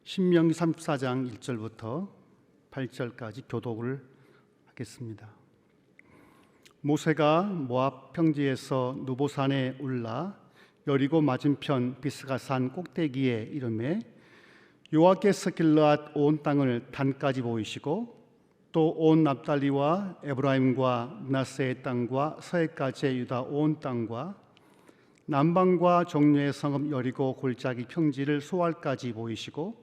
신명기 34장 1절부터 8절까지 교독을 하겠습니다. 모세가 모압 평지에서 누보산에 올라 여리고 맞은편 비스가산 꼭대기에 이르매 여호와께서 길르앗 온 땅을 단까지 보이시고 또 온 납달리와 에브라임과 므낫세의 땅과 서해까지의 유다 온 땅과 남방과 종류의 성읍 여리고 골짜기 평지를 소알까지 보이시고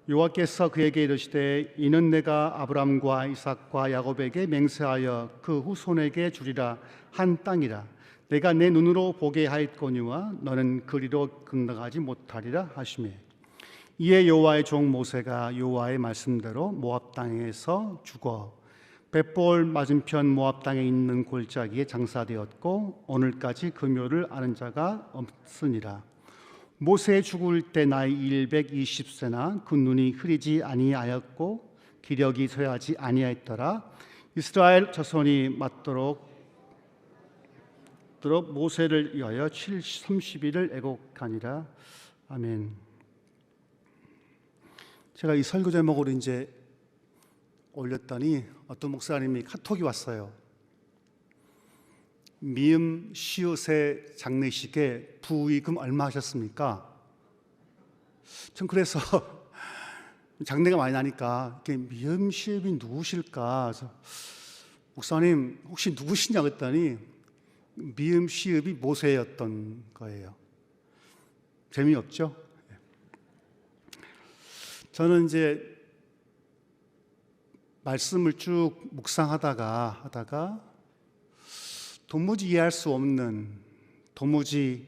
여호와께서 그에게 이르시되 이는 내가 아브람과 이삭과 야곱에게 맹세하여 그 후손에게 주리라 한 땅이라. 내가 내 눈으로 보게 하였거니와 너는 그리로 건너가지 못하리라 하시매 이에 여호와의 종 모세가 여호와의 말씀대로 모압 땅에서 죽어 벳볼 맞은편 모압 땅에 있는 골짜기에 장사되었고 오늘까지 그 묘를 아는 자가 없으니라. 모세 죽을 때 나이 120세나 그 눈이 흐리지 아니하였고 기력이 쇠하지 아니하였더라. 이스라엘 자손이 맞도록 모세를 위하여 30일을 애곡하니라. 아멘. 제가 이 설교 제목으로 이제 올렸더니 어떤 목사님이 카톡이 왔어요. 미음 시옷의 장례식에 부의금 얼마 하셨습니까? 전 그래서 장례가 많이 나니까 미음 시업이 누구실까? 그래서 목사님 혹시 누구시냐 그랬더니 미음 시업이 모세였던 거예요. 재미없죠? 저는 이제 말씀을 쭉 묵상하다가 도무지 이해할 수 없는, 도무지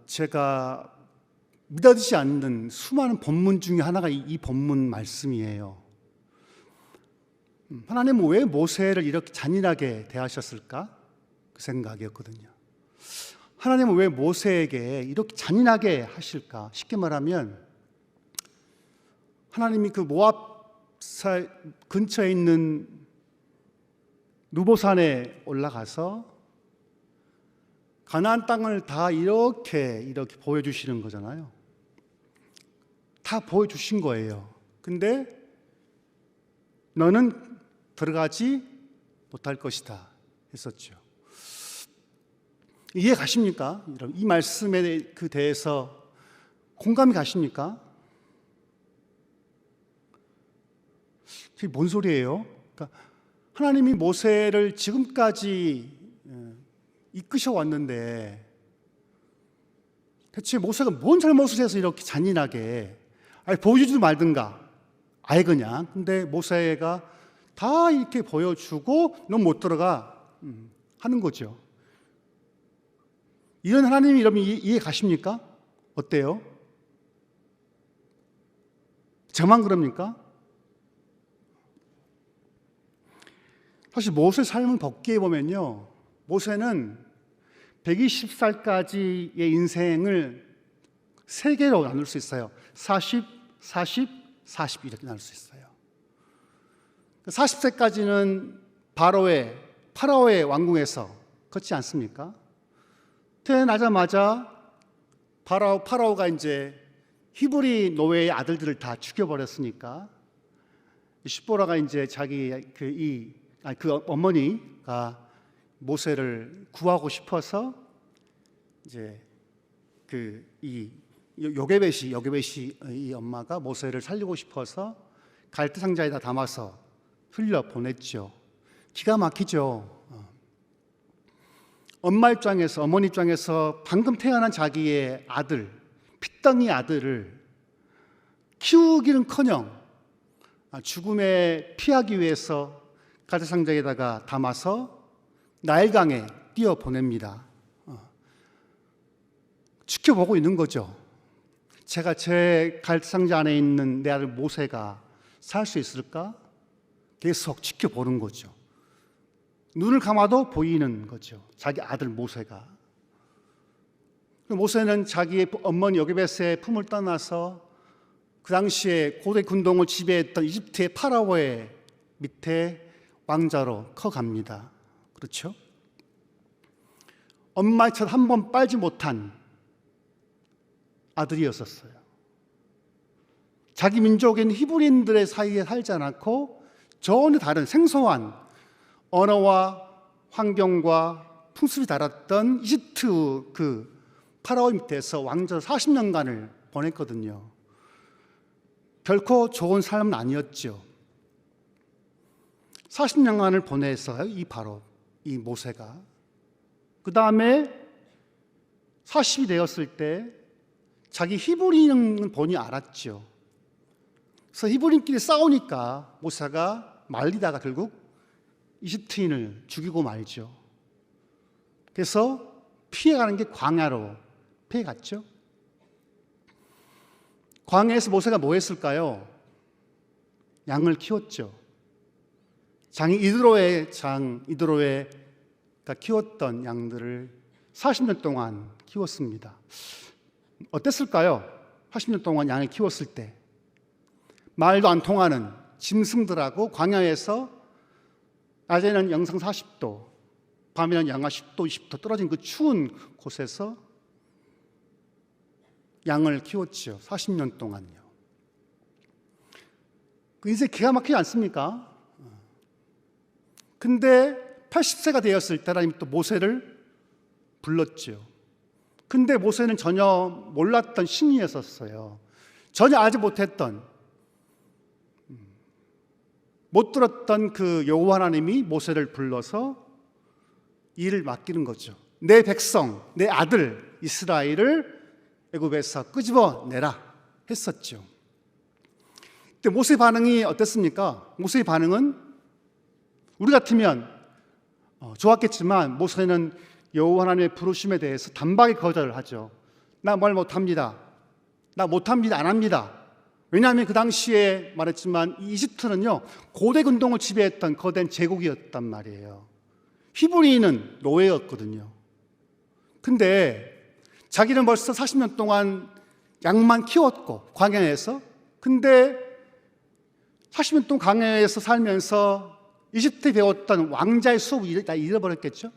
제가 믿어지지 않는 수많은 본문 중에 하나가 이 본문 말씀이에요. 하나님은 왜 모세를 이렇게 잔인하게 대하셨을까? 그 생각이었거든요. 하나님은 왜 모세에게 이렇게 잔인하게 하실까? 쉽게 말하면 하나님이 그 모압 근처에 있는 누보산에 올라가서 가나안 땅을 다 이렇게 보여주시는 거잖아요. 다 보여주신 거예요. 근데 너는 들어가지 못할 것이다 했었죠. 이해 가십니까? 이 말씀에 대해서 공감이 가십니까? 그게 뭔 소리예요? 그러니까 하나님이 모세를 지금까지 이끄셔 왔는데 대체 모세가 뭔 잘못을 해서 이렇게 잔인하게 보여주지도 말든가 아예 그냥. 근데 모세가 다 이렇게 보여주고 넌 못 들어가 하는 거죠. 이런 하나님이 여러분 이해 가십니까? 어때요? 저만 그럽니까? 사실 모세 삶을 벗기해 보면요, 모세는 120살까지의 인생을 세 개로 나눌 수 있어요. 40, 40, 40 이렇게 나눌 수 있어요. 40세까지는 파라오의 왕궁에서 걷지 않습니까? 태어나자마자 파라오가 이제 히브리 노예의 아들들을 다 죽여버렸으니까 시보라가 이제 자기 그 어머니가 모세를 구하고 싶어서 이제 요게벳이 이 엄마가 모세를 살리고 싶어서 갈대 상자에다 담아서 흘려 보냈죠. 기가 막히죠. 어머니 입장에서 방금 태어난 자기의 아들, 핏덩이 아들을 키우기는커녕 죽음에 피하기 위해서 갈대 상자에다가 담아서 나일강에 띄워 보냅니다. 지켜보고 있는 거죠. 제가 제 갈대 상자 안에 있는 내 아들 모세가 살 수 있을까? 계속 지켜보는 거죠. 눈을 감아도 보이는 거죠. 자기 아들 모세가. 모세는 자기의 어머니 요게벳의 품을 떠나서 그 당시에 고대 군동을 지배했던 이집트의 파라오의 밑에 왕자로 커갑니다. 그렇죠? 엄마의 첫 한 번 빨지 못한 아들이었었어요. 자기 민족인 히브리인들의 사이에 살지 않고 전혀 다른 생소한 언어와 환경과 풍습이 달랐던 이집트 그 파라오 밑에서 왕조 40년간을 보냈거든요. 결코 좋은 삶은 아니었죠. 40년간을 보내서 바로 이 모세가 그 다음에 40이 되었을 때 자기 히브리인은 본인이 알았죠. 그래서 히브리인끼리 싸우니까 모세가 말리다가 결국 이집트인을 죽이고 말죠. 그래서 피해가는 게 광야로 피해갔죠. 광야에서 모세가 뭐 했을까요? 양을 키웠죠. 장이 이드로가 키웠던 양들을 40년 동안 키웠습니다. 어땠을까요? 40년 동안 양을 키웠을 때 말도 안 통하는 짐승들하고 광야에서 낮에는 영상 40도, 밤에는 영하 10도, 20도 떨어진 그 추운 곳에서 양을 키웠죠. 40년 동안요. 그 인생 기가 막히지 않습니까? 근데 80세가 되었을 때 하나님이 또 모세를 불렀죠. 근데 모세는 전혀 몰랐던 신이었어요. 전혀 알지 못했던, 못 들었던 그 여호와 하나님이 모세를 불러서 일을 맡기는 거죠. 내 백성, 내 아들 이스라엘을 애굽에서 끄집어내라 했었죠. 근데 모세의 반응이 어땠습니까? 모세의 반응은 우리 같으면 좋았겠지만 모세는 여호와 하나님의 부르심에 대해서 단박에 거절을 하죠. 나 말 못합니다. 나 못합니다. 안 합니다. 왜냐하면 그 당시에 말했지만 이집트는요 고대 근동을 지배했던 거대한 제국이었단 말이에요. 히브리인은 노예였거든요. 근데 자기는 벌써 40년 동안 양만 키웠고 광야에서, 근데 40년 동안 광야에서 살면서 이집트에 배웠던 왕자의 수업을 다 잃어버렸겠죠.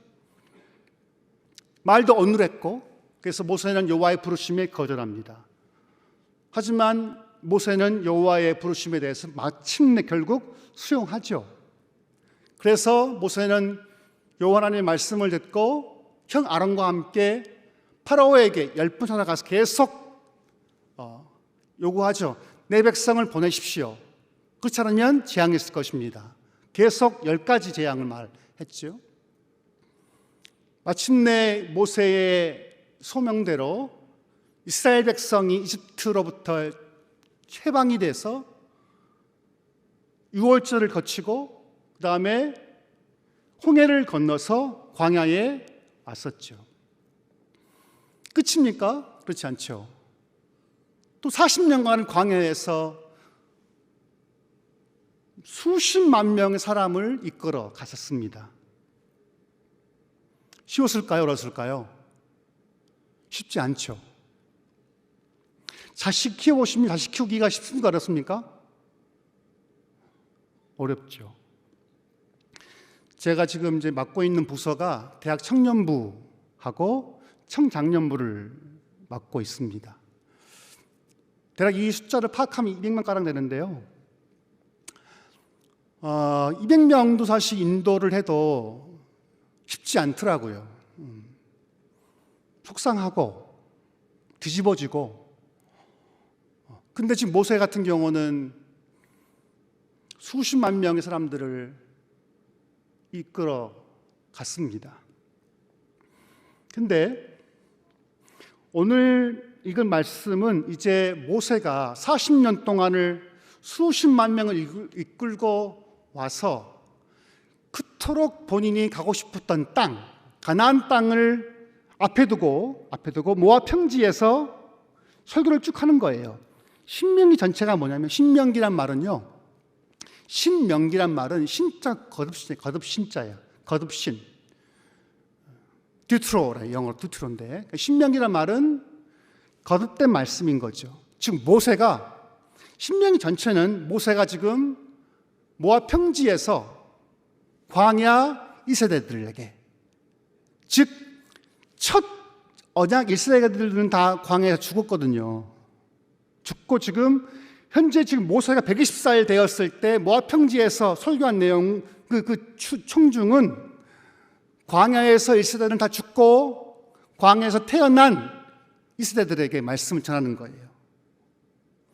말도 어눌했고, 그래서 모세는 여호와의 부르심에 거절합니다. 하지만 모세는 여호와의 부르심에 대해서 마침내 결국 수용하죠. 그래서 모세는 여호와 하나님의 말씀을 듣고 형 아론과 함께 파라오에게 10분 찾아가서 계속 요구하죠. 내 백성을 보내십시오. 그렇지 않으면 재앙이 있을 것입니다. 계속 10가지 재앙을 말했죠. 마침내 모세의 소명대로 이스라엘 백성이 이집트로부터 해방이 돼서 유월절을 거치고 그 다음에 홍해를 건너서 광야에 왔었죠. 끝입니까? 그렇지 않죠. 또 40년간 광야에서 수십만 명의 사람을 이끌어 가셨습니다. 쉬웠을까요? 어려웠을까요? 쉽지 않죠. 자식 키워보시면 자식 키우기가 쉽습니까? 어렵습니까? 어렵죠. 제가 지금 이제 맡고 있는 부서가 대학 청년부하고 청장년부를 맡고 있습니다. 대략 이 숫자를 파악하면 200명 가량 되는데요. 200명도 사실 인도를 해도 쉽지 않더라고요. 속상하고 뒤집어지고. 근데 지금 모세 같은 경우는 수십만 명의 사람들을 이끌어 갔습니다. 근데 오늘 읽은 말씀은 이제 모세가 40년 동안을 수십만 명을 이끌고 와서 그토록 본인이 가고 싶었던 땅, 가나안 땅을 앞에 두고 모압 평지에서 설교를 쭉 하는 거예요. 신명기 전체가 뭐냐면, 신명기란 말은요, 신명기란 말은 신자 거듭신자예요. 거듭신. 듀트로라, 영어로 듀트로인데, 신명기란 말은 거듭된 말씀인 거죠. 즉 모세가, 신명기 전체는 모세가 지금 모압 평지에서 광야 2세대들에게, 즉 첫 언약 1세대들은 다 광야에서 죽었거든요. 죽고 지금 현재 지금 모세가 120살 되었을 때 모압 평지에서 설교한 내용 그 총중은 광야에서 이스라엘은 다 죽고 광야에서 태어난 이스라엘들에게 말씀을 전하는 거예요.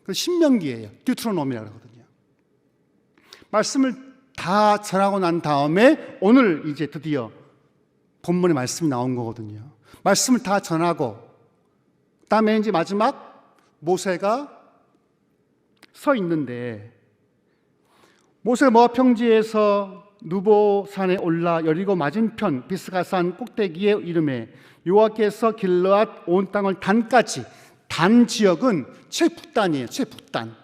그 신명기예요. 듀트로노미라고 하거든요. 말씀을 다 전하고 난 다음에 오늘 이제 드디어 본문의 말씀이 나온 거거든요. 말씀을 다 전하고 그다음에 이제 마지막 모세가 서 있는데, 모세가 모압 평지에서 누보산에 올라 여리고 맞은편 비스가산 꼭대기에 이름에 여호와께서 길르앗 온 땅을 단까지, 단 지역은 최북단이에요. 최북단.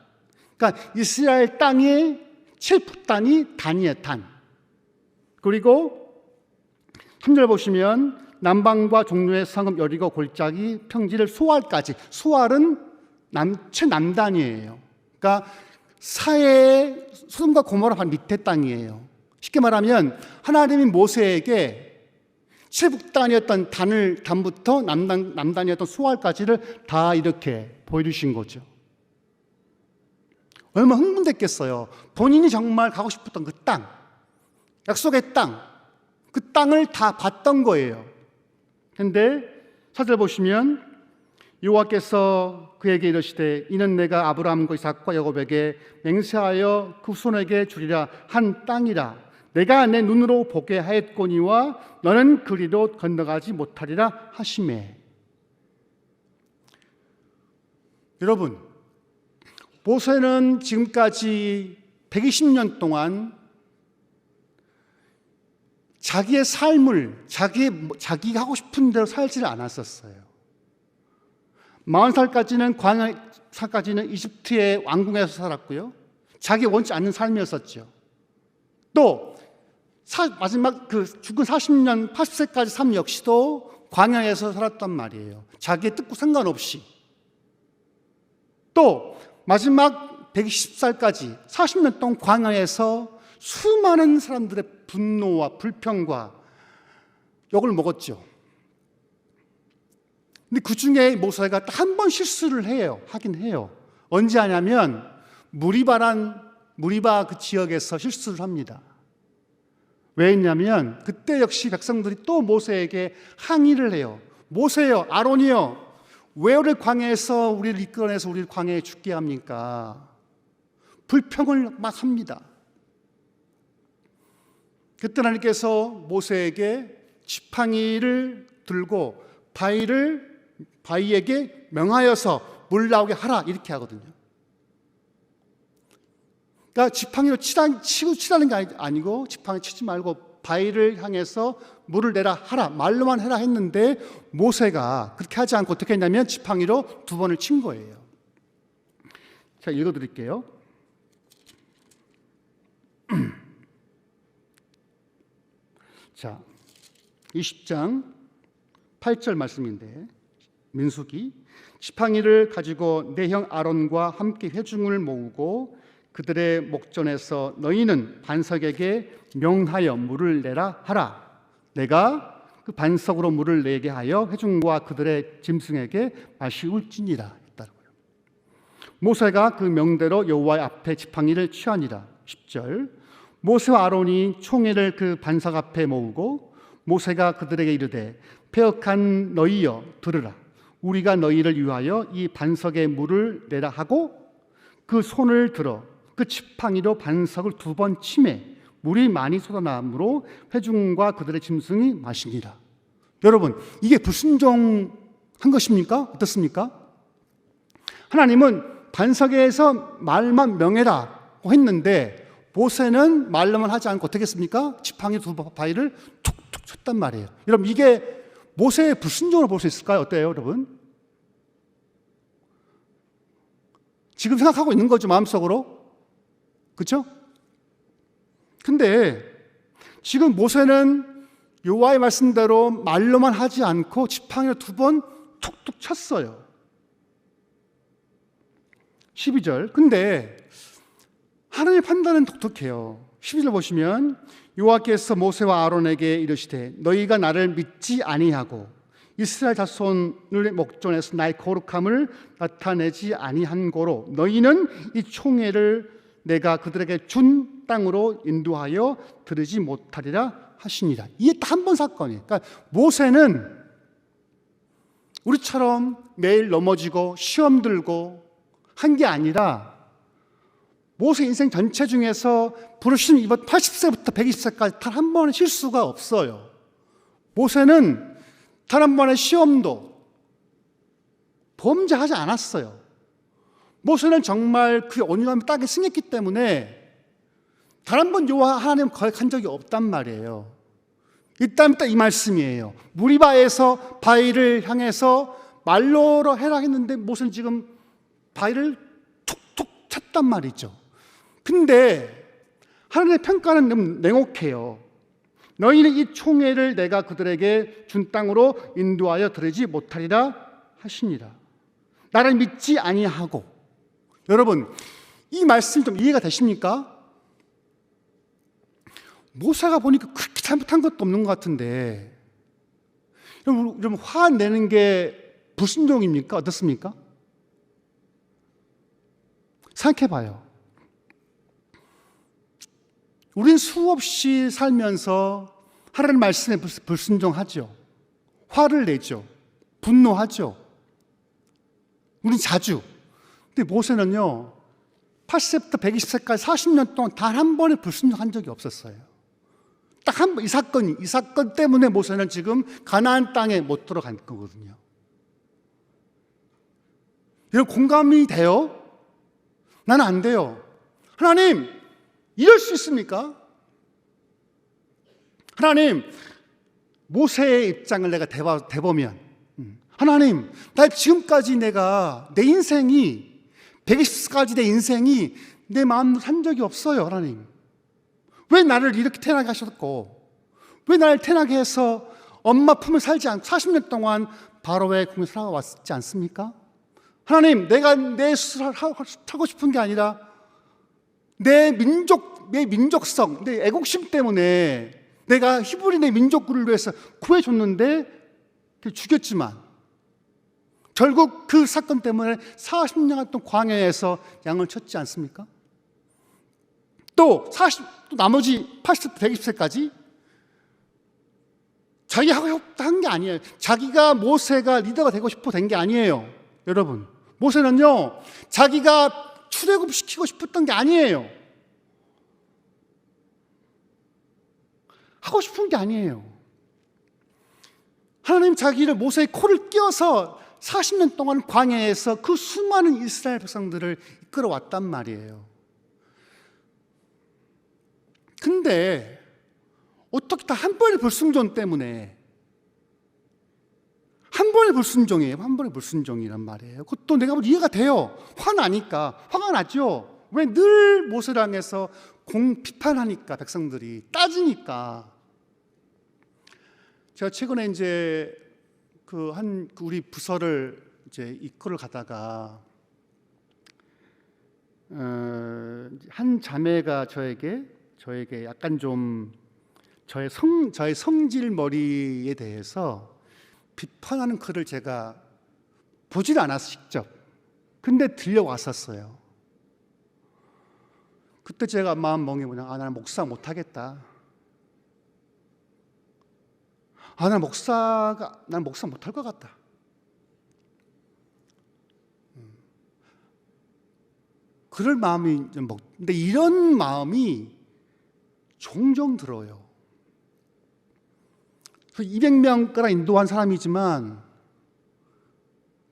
그러니까 이스라엘 땅의 최북단이 단이에요. 단. 그리고 3절 보시면 남방과 종류의 성읍 여리고 골짜기 평지를 소알까지. 소알은 최남단이에요. 그러니까 사해의 소돔과 고모라 반 밑에 땅이에요. 쉽게 말하면 하나님이 모세에게 최북단이었던 단부터 남단이었던 소알까지를 다 이렇게 보여주신 거죠. 얼마나 흥분됐겠어요. 본인이 정말 가고 싶었던 그 땅, 약속의 땅, 그 땅을 다 봤던 거예요. 그런데 4절 보시면 여호와께서 그에게 이르시되 이는 내가 아브라함과 이삭과 야곱에게 맹세하여 그 후손에게 주리라 한 땅이라. 내가 내 눈으로 보게 하였거니와 너는 그리로 건너가지 못하리라 하시매. 여러분, 모세는 지금까지 120년 동안 자기의 삶을 자기가 하고 싶은 대로 살지를 않았었어요. 40살까지는 이집트의 왕궁에서 살았고요. 자기 원치 않는 삶이었었죠. 또 마지막 그 죽은 40년 80세까지 삶 역시도 광야에서 살았단 말이에요. 자기의 뜻과 상관없이. 또 마지막 120살까지 40년 동안 광야에서 수많은 사람들의 분노와 불평과 욕을 먹었죠. 근데 그 중에 모세가 딱 한 번 실수를 하긴 해요. 언제 하냐면 무리바 그 지역에서 실수를 합니다. 왜 했냐면 그때 역시 백성들이 또 모세에게 항의를 해요. 모세요, 아론이요, 왜 우리 광야에서 우리를 이끌어내서 우리를 광야에 죽게 합니까? 불평을 막 합니다. 그때 하나님께서 모세에게 지팡이를 들고 바위에게 명하여서 물 나오게 하라 이렇게 하거든요. 그러니까 지팡이로 치라는 게 아니고 지팡이 치지 말고 바위를 향해서 물을 내라 하라, 말로만 해라 했는데 모세가 그렇게 하지 않고 어떻게 했냐면 지팡이로 2번을 친 거예요. 자, 읽어드릴게요. 자, 20장 8절 말씀인데, 민수기 지팡이를 가지고 내 형 아론과 함께 회중을 모으고 그들의 목전에서 너희는 반석에게 명하여 물을 내라 하라. 내가 그 반석으로 물을 내게 하여 회중과 그들의 짐승에게 마시울지니라 했다고요. 모세가 그 명대로 여호와 앞에 지팡이를 취하니라. 10절 모세와 아론이 총회를 그 반석 앞에 모으고 모세가 그들에게 이르되 패역한 너희여 들으라. 우리가 너희를 위하여 이 반석에 물을 내라 하고 그 손을 들어 그 지팡이로 반석을 2번 치매 물이 많이 쏟아나므로 회중과 그들의 짐승이 마시니라. 여러분, 이게 불순종한 것입니까? 어떻습니까? 하나님은 반석에서 말만 명해라고 했는데 모세는 말로만 하지 않고 어떻게 했습니까? 지팡이 2바위를 툭툭 쳤단 말이에요. 여러분, 이게 모세의 불순종을 볼 수 있을까요? 어때요, 여러분? 지금 생각하고 있는 거죠, 마음속으로. 그렇죠? 근데 지금 모세는 여호와의 말씀대로 말로만 하지 않고 지팡이로 2번 툭툭 쳤어요. 12절. 근데 하나님의 판단은 독특해요. 12절 보시면 여호와께서 모세와 아론에게 이르시되 너희가 나를 믿지 아니하고 이스라엘 자손을 목전에서 나의 거룩함을 나타내지 아니한 고로 너희는 이 총회를 내가 그들에게 준 땅으로 인도하여 들으지 못하리라 하시니라. 이게 딱 한 번 사건이에요. 그러니까 모세는 우리처럼 매일 넘어지고 시험 들고 한 게 아니라 모세 인생 전체 중에서 부르신 이번 80세부터 120세까지 단 한 번의 실수가 없어요. 모세는 단 한 번의 시험도 범죄하지 않았어요. 모세는 정말 그 온유함이 땅에 승했기 때문에 단 한 번 여호와 하나님 거역한 적이 없단 말이에요. 일단 이 말씀이에요. 무리바에서 바위를 향해서 말로로 해라 했는데 모세는 지금 바위를 툭툭 쳤단 말이죠. 근데 하나님의 평가는 너무 냉혹해요. 너희는 이 총회를 내가 그들에게 준 땅으로 인도하여 들으지 못하리라 하시니라. 나를 믿지 아니하고. 여러분, 이 말씀 좀 이해가 되십니까? 모세가 보니까 그렇게 잘못한 것도 없는 것 같은데 여러분 화내는 게 불순종입니까? 어떻습니까? 생각해봐요. 우린 수없이 살면서 하나님 말씀에 불순종하죠. 화를 내죠. 분노하죠. 우린 자주. 근데 모세는요 80세부터 120세까지 40년 동안 단 한 번의 불순종한 적이 없었어요. 딱 한 번, 이 사건 때문에 모세는 지금 가나안 땅에 못 들어간 거거든요. 여러분 공감이 돼요? 나는 안 돼요. 하나님, 이럴 수 있습니까? 하나님, 모세의 입장을 내가 대보면 하나님, 나 지금까지 내가 내 인생이 120까지 내 인생이 내 마음으로 산 적이 없어요. 하나님, 왜 나를 이렇게 태어나게 하셨고 왜 나를 태어나게 해서 엄마 품에 살지 않고 40년 동안 바로의 궁에 살아왔지 않습니까? 하나님, 내가 내 스스로 하고 싶은 게 아니라 내 민족성, 내 애국심 때문에 내가 히브리인의 민족구를 위해서 구해줬는데 죽였지만 결국 그 사건 때문에 40년 동안 광야에서 양을 쳤지 않습니까? 또 나머지 80세, 120세까지 자기 하고 싶다 한 게 아니에요. 자기가 모세가 리더가 되고 싶어 된 게 아니에요. 여러분, 모세는요 자기가 출애굽시키고 싶었던 게 아니에요. 하고 싶은 게 아니에요. 하나님 자기를 모세의 코를 껴서 40년 동안 광야에서 그 수많은 이스라엘 백성들을 이끌어왔단 말이에요. 근데 어떻게 다 한 번의 불순종 때문에 한 번의 불순종이에요. 한 번의 불순종이란 말이에요. 그것도 내가 이해가 돼요. 화나니까. 화가 나죠. 왜 늘 모세를 향해서 비판하니까 백성들이 따지니까. 제가 최근에 이제 우리 부서를 이제 이끌어 가다가 한 자매가 저에게 약간 좀 저의 성질머리에 대해서 비판하는 글을 제가 보질 않았어 직접. 근데 들려왔었어요. 그때 제가 마음 먹은 게 뭐냐, 나는 목사 못하겠다. 난 목사 못할 것 같다. 그럴 마음이 좀 근데 이런 마음이 종종 들어요. 200명가량 인도한 사람이지만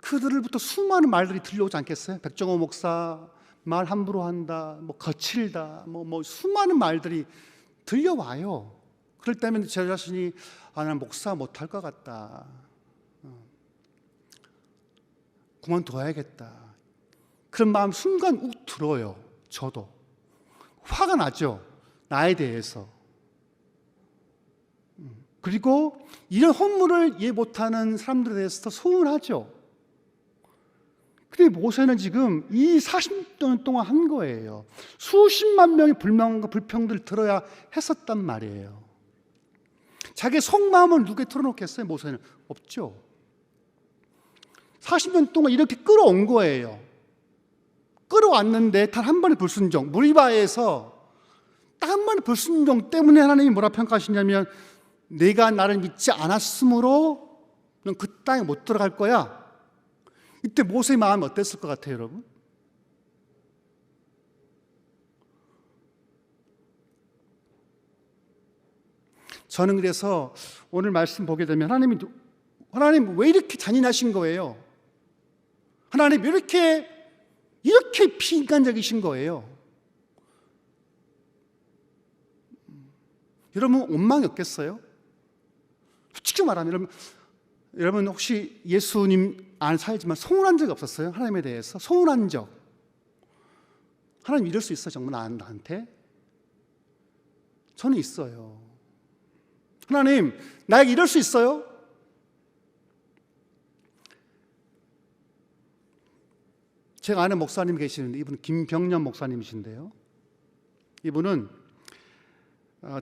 그들로부터 수많은 말들이 들려오지 않겠어요? 백정호 목사 말 함부로 한다, 거칠다, 수많은 말들이 들려와요. 그럴 때면 제 자신이 난 목사 못할 것 같다. 그만둬야겠다. 그런 마음 순간 욱 들어요. 저도 화가 나죠. 나에 대해서. 그리고 이런 허물을 이해 못하는 사람들에 대해서 소원하죠. 근데 모세는 지금 이 40년 동안 한 거예요. 수십만 명의 불만과 불평들을 들어야 했었단 말이에요. 자기 속마음을 누구에 털어놓겠어요? 모세는 없죠. 40년 동안 이렇게 끌어온 거예요. 끌어왔는데 단 한 번의 불순종, 무리바에서 딱 한 번의 불순종 때문에 하나님이 뭐라 평가하시냐면 내가 나를 믿지 않았으므로 넌 그 땅에 못 들어갈 거야. 이때 모세의 마음이 어땠을 것 같아요, 여러분? 저는 그래서 오늘 말씀 보게 되면 하나님 왜 이렇게 잔인하신 거예요? 하나님 왜 이렇게 비인간적이신 거예요? 여러분 원망이 없겠어요? 솔직히 말하면 여러분 혹시 예수님 안 살지만 소원한 적이 없었어요? 하나님에 대해서 소원한 적. 하나님 이럴 수 있어 정말 나한테? 저는 있어요. 하나님 나에게 이럴 수 있어요? 제가 아는 목사님이 계시는데 이분은 김병년 목사님이신데요. 이분은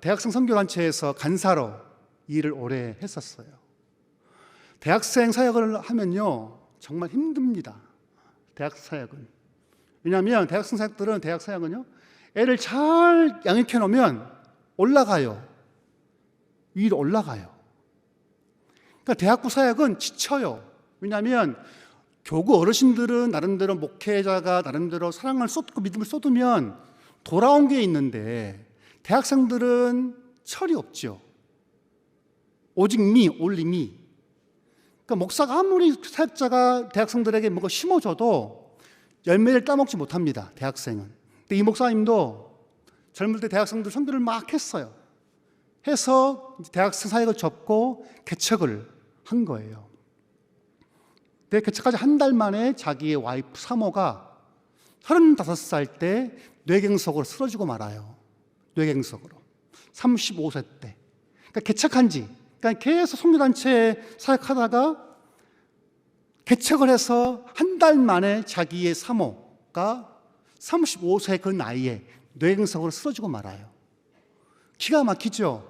대학생 선교단체에서 간사로 일을 오래 했었어요. 대학생 사역을 하면요 정말 힘듭니다. 대학 사역은. 왜냐하면 대학생 사역들은 대학 사역은요 애를 잘 양육해 놓으면 올라가요. 위로 올라가요. 그러니까 대학부 사역은 지쳐요. 왜냐하면 교구 어르신들은 나름대로 목회자가 나름대로 사랑을 쏟고 믿음을 쏟으면 돌아온 게 있는데 대학생들은 철이 없죠. 오직 only me. 그러니까 목사가 아무리 사역자가 대학생들에게 뭔가 심어줘도 열매를 따먹지 못합니다. 대학생은. 근데 이 목사님도 젊을 때 대학생들 선교를 막 했어요. 해서 대학생 사역을 접고 개척을 한 거예요. 개척까지 한 달 만에 자기의 와이프 사모가 35살 때 뇌경색으로 쓰러지고 말아요. 뇌경색으로. 35세 때. 그러니까 개척한 지, 그러니까 계속 선교단체 사역하다가 개척을 해서 한 달 만에 자기의 사모가 35세 그 나이에 뇌경색으로 쓰러지고 말아요. 기가 막히죠?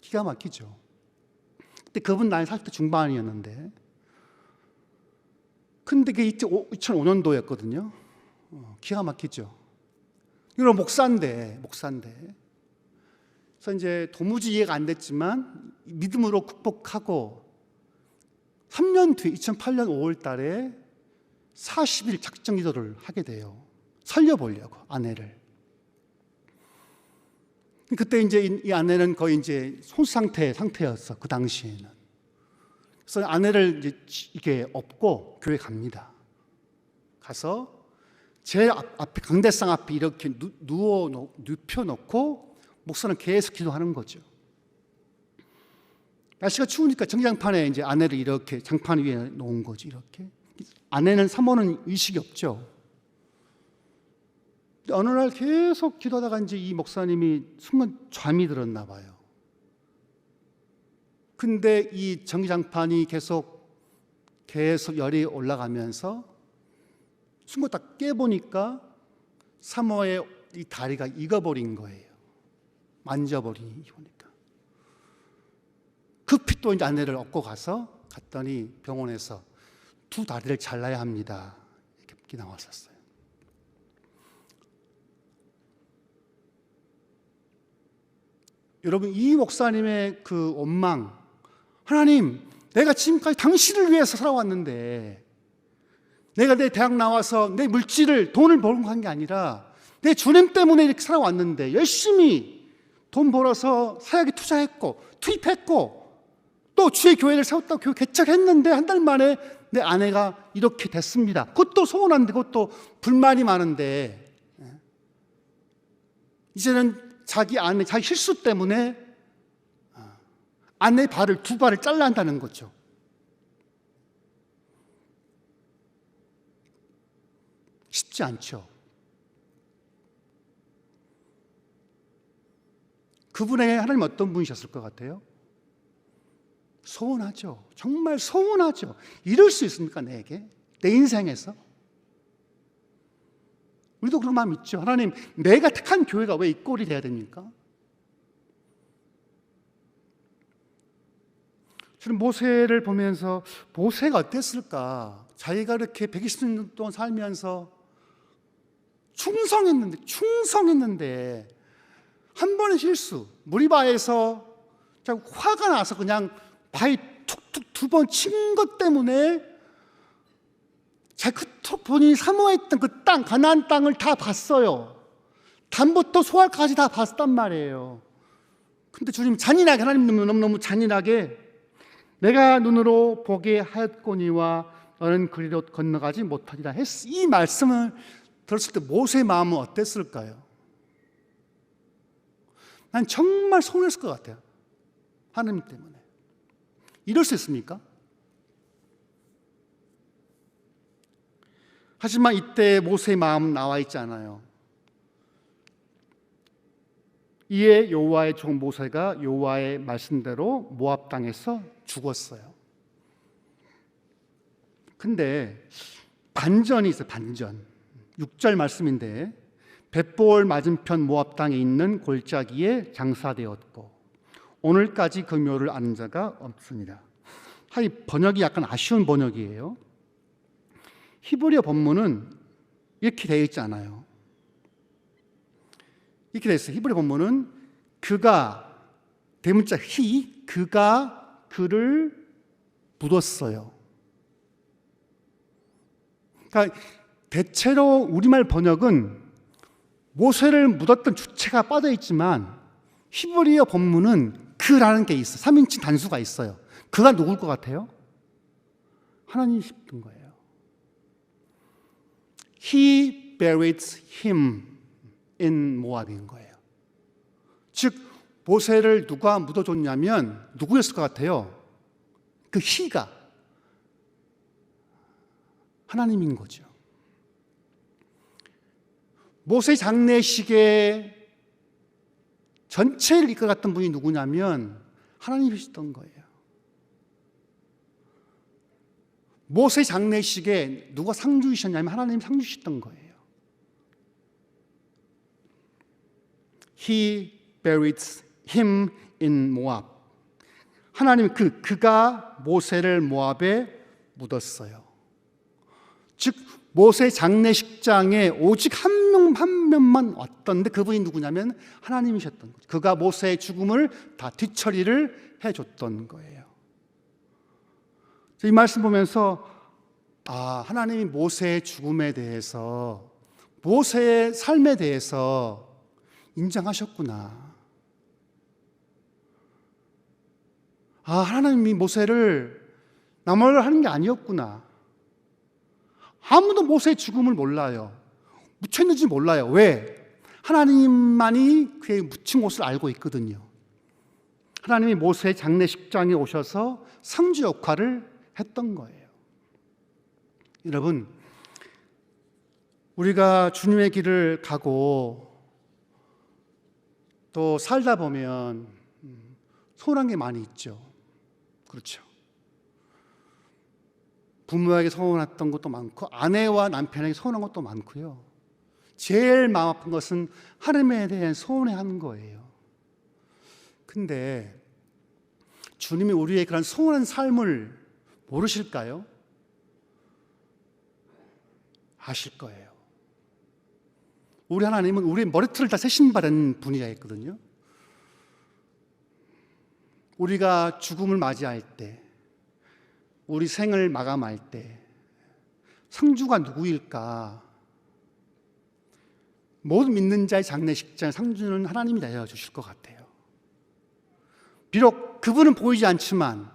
기가 막히죠. 근데 그분 나이 40대 중반이었는데 근데 그게 2005년도였거든요. 기가 막히죠. 이런 목사인데. 그래서 이제 도무지 이해가 안 됐지만 믿음으로 극복하고 3년 뒤에 2008년 5월 달에 40일 작정 기도를 하게 돼요. 살려보려고 아내를. 그때 이제 이 아내는 거의 이제 손 상태였어. 그 당시에는. 그래서 아내를 이제 이게 업고 교회 갑니다. 가서 제일 앞에 강대상 앞에 이렇게 눕혀놓고 목사는 계속 기도하는 거죠. 날씨가 추우니까 정장판에 이제 아내를 이렇게 장판 위에 놓은 거지 이렇게. 아내는 사모는 의식이 없죠. 어느 날 계속 기도하다가 이제 이 목사님이 순간 잠이 들었나 봐요. 근데 이 전기장판이 계속 열이 올라가면서 순간 딱 깨보니까 사모의 이 다리가 익어버린 거예요. 만져버리니까. 급히 또 이제 아내를 업고 갔더니 병원에서 두 다리를 잘라야 합니다. 이렇게 나왔었어요. 여러분 이 목사님의 그 원망, 하나님 내가 지금까지 당신을 위해서 살아왔는데 내가 내 대학 나와서 내 물질을 돈을 벌고 한 게 아니라 내 주님 때문에 이렇게 살아왔는데 열심히 돈 벌어서 사역에 투입했고 또 주의 교회를 세웠다고 교회 개척했는데 한 달 만에 내 아내가 이렇게 됐습니다. 그것도 소원한데 그것도 불만이 많은데 이제는 자기 실수 때문에 아내 두 발을 잘라야 한다는 거죠. 쉽지 않죠. 그분의 하나님 어떤 분이셨을 것 같아요? 소원하죠. 정말 소원하죠. 이럴 수 있습니까? 내게? 내 인생에서? 우리도 그런 마음 있죠. 하나님, 내가 택한 교회가 왜 이 꼴이 돼야 됩니까? 저는 모세를 보면서 모세가 어땠을까? 자기가 이렇게 120년 동안 살면서 충성했는데 한 번의 실수, 무리바에서 자꾸 화가 나서 그냥 바위 툭툭 2번 친 것 때문에 자기 그토록 본인이 사모했던 그 땅, 가나안 땅을 다 봤어요. 담부터 소알까지 다 봤단 말이에요. 근데 주님 잔인하게, 하나님 너무너무 잔인하게 내가 눈으로 보게 하였거니와 너는 그리로 건너가지 못하리라 했어. 이 말씀을 들었을 때 모세의 마음은 어땠을까요? 난 정말 서운했을 것 같아요. 하나님 때문에. 이럴 수 있습니까? 하지만 이때 모세의 마음은 나와 있지 않아요. 이에 여호와의 종 모세가 여호와의 말씀대로 모압 땅에서 죽었어요. 근데 반전이 있어요. 반전. 6절 말씀인데 벳보을 맞은편 모압 땅에 있는 골짜기에 장사되었고 오늘까지 그 묘를 아는 자가 없습니다. 이 번역이 약간 아쉬운 번역이에요. 히브리어 본문은 이렇게 되어 있지 않아요. 이렇게 되어 있어요. 히브리 본문은 그가, 대문자 he, 그가 그를 묻었어요. 그러니까 대체로 우리말 번역은 모세를 묻었던 주체가 빠져 있지만 히브리어 본문은 그라는 게 있어요. 3인칭 단수가 있어요. 그가 누굴 것 같아요? 하나님이셨던 거예요. He buried him in 모압인 거예요. 즉 모세를 누가 묻어줬냐면 누구였을 것 같아요? 그 he가 하나님인 거죠. 모세 장례식의 전체를 이끌어갔던 분이 누구냐면 하나님이셨던 거예요. 모세 장례식에 누가 상 주셨냐면 하나님이 상 주셨던 거예요. He buried him in Moab. 하나님 그가 모세를 모압에 묻었어요. 즉 모세 장례식장에 오직 한 명만 왔던데 그분이 누구냐면 하나님이셨던 거죠. 그가 모세의 죽음을 다 뒤처리를 해줬던 거예요. 이 말씀 보면서 하나님이 모세의 죽음에 대해서, 모세의 삶에 대해서 인정하셨구나. 하나님이 모세를 나몰라 하는 게 아니었구나. 아무도 모세의 죽음을 몰라요. 묻혀있는지 몰라요. 왜? 하나님만이 그의 묻힌 곳을 알고 있거든요. 하나님이 모세의 장례식장에 오셔서 상주 역할을 했던 거예요. 여러분, 우리가 주님의 길을 가고 또 살다 보면 서운한 게 많이 있죠. 그렇죠. 부모에게 서운했던 것도 많고 아내와 남편에게 서운한 것도 많고요. 제일 마음 아픈 것은 하나님에 대한 서운해하는 거예요. 근데 주님이 우리의 그런 서운한 삶을 모르실까요? 아실 거예요. 우리 하나님은 우리의 머리털을 다 세신바른 분이라 했거든요. 우리가 죽음을 맞이할 때, 우리 생을 마감할 때 상주가 누구일까? 모든 믿는 자의 장례식장 상주는 하나님이 되어 주실 것 같아요. 비록 그분은 보이지 않지만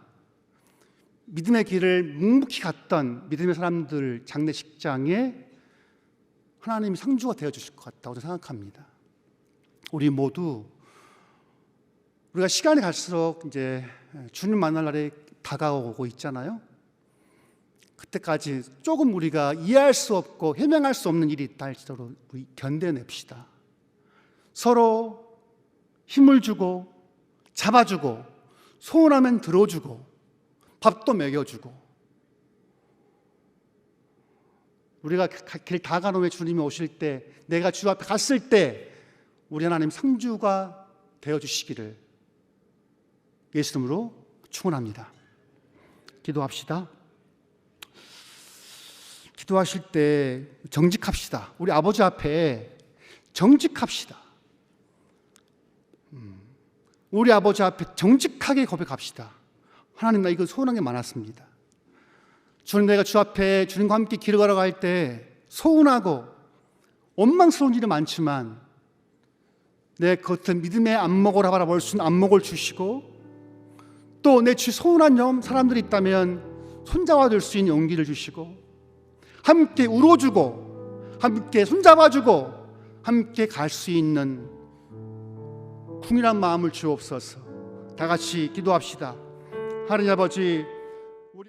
믿음의 길을 묵묵히 갔던 믿음의 사람들 장례식장에 하나님이 상주가 되어 주실 것 같다고 생각합니다. 우리 모두 우리가 시간이 갈수록 이제 주님 만날 날이 다가오고 있잖아요. 그때까지 조금 우리가 이해할 수 없고 해명할 수 없는 일이 있다 할지라도 우리 견뎌냅시다. 서로 힘을 주고 잡아주고 소원하면 들어주고 밥도 먹여주고 우리가 길 다 가놓으면 주님이 오실 때 내가 주 앞에 갔을 때 우리 하나님 상주가 되어주시기를 예수 이름으로 축원합니다. 기도합시다. 기도하실 때 정직합시다. 우리 아버지 앞에 정직합시다. 우리 아버지 앞에 정직하게 고백합시다. 하나님, 나 이거 소원한 게 많았습니다. 주님, 내가 주 앞에 주님과 함께 길을 걸어갈 때 소원하고 원망스러운 일이 많지만 내 겉은 믿음의 안목으로 바라볼 수 있는 안목을 주시고, 또 내 주 소원한 사람들이 있다면 손잡아 줄 수 있는 용기를 주시고, 함께 울어주고 함께 손잡아주고 함께 갈 수 있는 궁일한 마음을 주옵소서. 다 같이 기도합시다. 하나님 아버지,